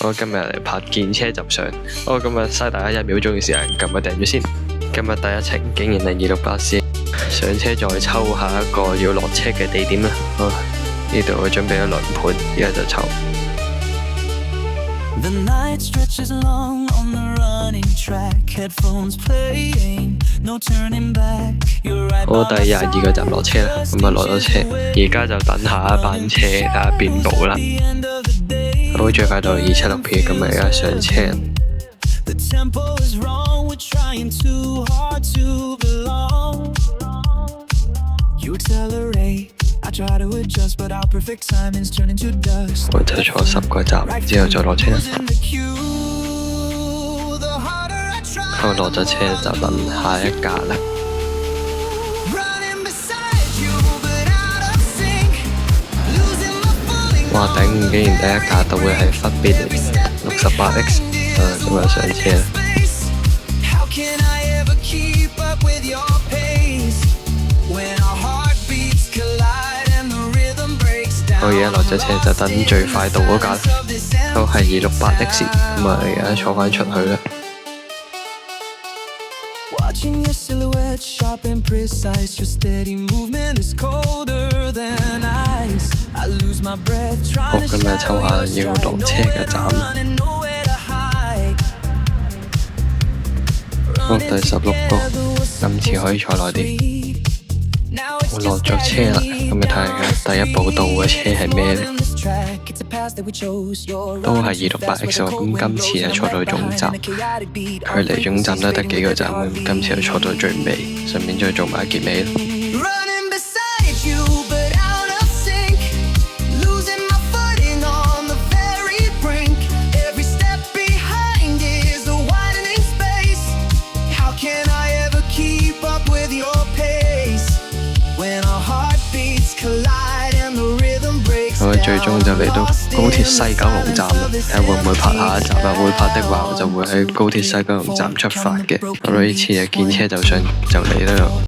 我今日嚟拍見車就上，我今日嘥大家1秒鐘嘅時間撳個訂咗先。今日第一程竟然係268線，上車再抽下一個要落車嘅地點啦。呢度我準備咗輪盤，而家就抽。我第22個站落車啦，咁啊落咗車，而家就等下一班車睇下邊部啦。好，最快到276P， 咁啊而家上車。我就坐10個站，之後再落車。我落咗車就等下一架啦。哇頂！竟然第一架都會係Fitbit 68X， 咁啊上車啦。我而家落咗車就等最快到嗰架，都係268X， 咁啊而家坐返出去啦。好，今日抽下要落車嘅站。好，第16個，今次可以坐耐啲。我落咗車啦，咁你睇下第一部到嘅車係咩呢？都係268X， 咁今次就坐到總站，距離總站都得幾個站，咁今次就坐到最尾，順便再做埋結尾啦。我最終就嚟到高鐵西九龍站啦，睇下會唔會拍下一集啦。會拍的話，我就會喺高鐵西九龍站出發嘅。咁呢次嘅見車就上就嚟啦。